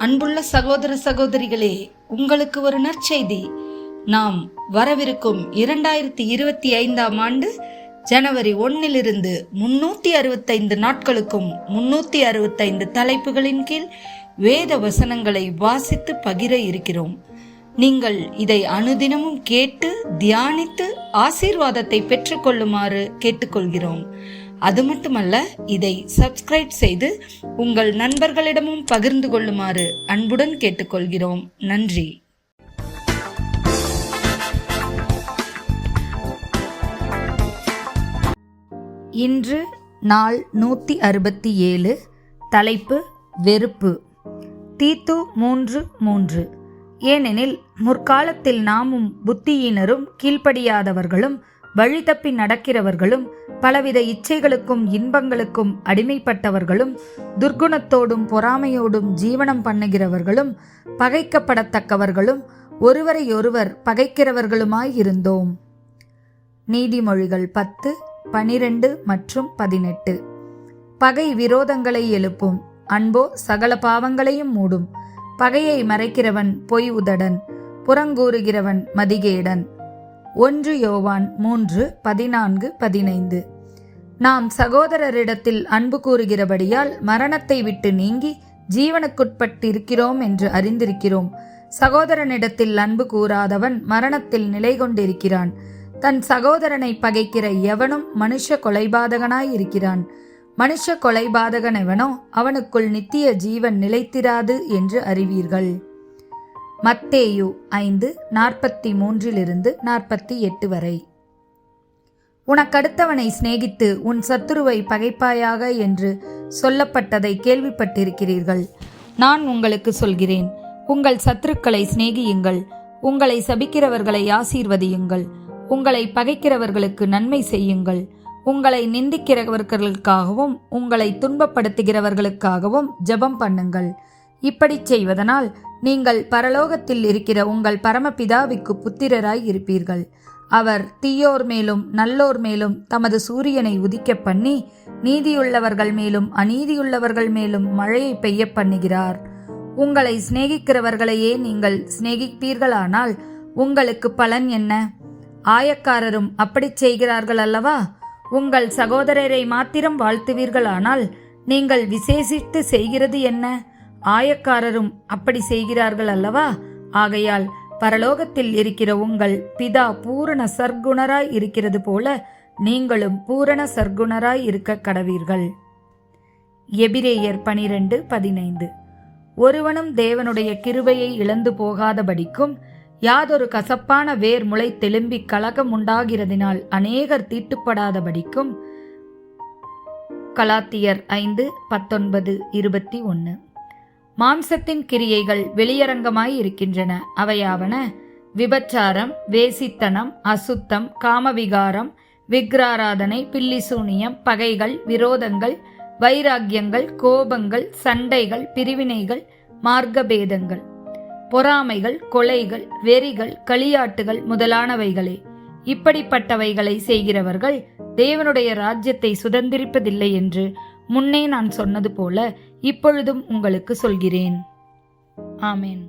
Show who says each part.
Speaker 1: அன்புள்ள சகோதர சகோதரிகளே, உங்களுக்கு ஒரு நற்செய்தி. நாம் வரவிருக்கும் 2025ஆம் ஆண்டு ஜனவரி 1 365 நாட்களுக்கும் 365 தலைப்புகளின் கீழ் வேத வசனங்களை வாசித்து பகிர இருக்கிறோம். நீங்கள் இதை அனுதினமும் கேட்டு தியானித்து ஆசீர்வாதத்தை பெற்றுக்கொள்ளுமாறு கேட்டுக்கொள்கிறோம். அது மட்டுமல்ல, இதை சப்ஸ்கிரைப் செய்து உங்கள் நண்பர்களிடமும் பகிர்ந்து கொள்ளுமாறு அன்புடன் கேட்டுக்கொள்கிறோம். நன்றி. இன்று நாள் 167. தலைப்பு வெறுப்பு. தீத்து 3:3. ஏனெனில் முற்காலத்தில் நாமும் புத்தியீனரும் கீழ்ப்படியாதவர்களும் வழி தப்பி நடக்கிறவர்களும் பலவித இச்சைகளுக்கும் இன்பங்களுக்கும் அடிமைப்பட்டவர்களும் துர்க்குணத்தோடும் பொறாமையோடும் ஜீவனம் பண்ணுகிறவர்களும் பகைக்கப்படத்தக்கவர்களும் ஒருவரையொருவர் பகைக்கிறவர்களுமாயிருந்தோம். நீதிமொழிகள் 10:12 மற்றும் 18. பகை விரோதங்களை எழுப்பும், அன்போ சகல பாவங்களையும் மூடும். பகையை மறைக்கிறவன் பொய் உதடன், புறங்கூறுகிறவன் மதிகேடன். 1 யோவான் 3:14-15. நாம் சகோதரரிடத்தில் அன்பு கூறுகிறபடியால் மரணத்தை விட்டு நீங்கி ஜீவனுக்குட்பட்டிருக்கிறோம் என்று அறிந்திருக்கிறோம். சகோதரனிடத்தில் அன்பு கூறாதவன் மரணத்தில் நிலை கொண்டிருக்கிறான். தன் சகோதரனை பகைக்கிற எவனும் மனுஷ கொலைபாதகனாயிருக்கிறான். மனுஷ கொலைபாதகன் எவனோ அவனுக்குள் நித்திய ஜீவன் நிலைத்திராது என்று அறிவீர்கள். மத்தேயு 5:43-48 வரை. உனக்கடுத்தவனை சிநேகித்து உன் சத்துருவை பகைப்பாயாக என்று சொல்லப்பட்டதை கேள்விப்பட்டிருக்கிறீர்கள். நான் உங்களுக்கு சொல்கிறேன், உங்கள் சத்துருக்களை சிநேகியுங்கள், உங்களை சபிக்கிறவர்களை ஆசீர்வதியுங்கள், உங்களை பகைக்கிறவர்களுக்கு நன்மை செய்யுங்கள், உங்களை நிந்திக்கிறவர்களுக்காகவும் உங்களை துன்பப்படுத்துகிறவர்களுக்காகவும் ஜெபம் பண்ணுங்கள். இப்படி செய்வதனால் நீங்கள் பரலோகத்தில் இருக்கிற உங்கள் பரமபிதாவிற்கு புத்திரராய் இருப்பீர்கள். அவர் தீயோர் மேலும் நல்லோர் மேலும் தமது சூரியனை உதிக்க பண்ணி நீதியுள்ளவர்கள் மேலும் அநீதியுள்ளவர்கள் மேலும் மழையை பெய்ய பண்ணுகிறார். உங்களை சிநேகிக்கிறவர்களையே நீங்கள் சிநேகிப்பீர்களானால் உங்களுக்கு பலன் என்ன? ஆயக்காரரும் அப்படி செய்கிறார்கள் அல்லவா? உங்கள் சகோதரரை மாத்திரம் வாழ்த்துவீர்களானால் நீங்கள் விசேஷித்து செய்கிறது என்ன? ஆயக்காரரும் அப்படி செய்கிறார்கள் அல்லவா? ஆகையால் பரலோகத்தில் இருக்கிற உங்கள் பிதா பூரண சர்க்குணராய் இருக்கிறது போல நீங்களும் பூரண சர்க்குணராய் இருக்க கடவீர்கள். எபிரேயர் 12:15. ஒருவனும் தேவனுடைய கிருபையை இழந்து போகாதபடிக்கும் யாதொரு கசப்பான வேர் முளை தெலும்பி கலகம் உண்டாகிறதினால் அநேகர் தீட்டுப்படாதபடிக்கும். கலாத்தியர் 5:19-21. மாம்சத்தின் கிரியைகள் வெளியரங்கமாய் இருக்கின்றன. அவையாவன: விபச்சாரம், வேசித்தனம், அசுத்தம், காமவிகாரம், விக்கிராராதனை, பில்லிசூனியம், பகைகள், விரோதங்கள், வைராக்கியங்கள், கோபங்கள், சண்டைகள், பிரிவினைகள், மார்க்கபேதங்கள், பொறாமைகள், கொலைகள், வெறிகள், களியாட்டுகள் முதலானவைகளே. இப்படிப்பட்டவைகளை செய்கிறவர்கள் தேவனுடைய ராஜ்யத்தை சுதந்திரிப்பதில்லை என்று முன்னே நான் சொன்னது போல இப்பொழுதும் உங்களுக்கு சொல்கிறேன். ஆமென்.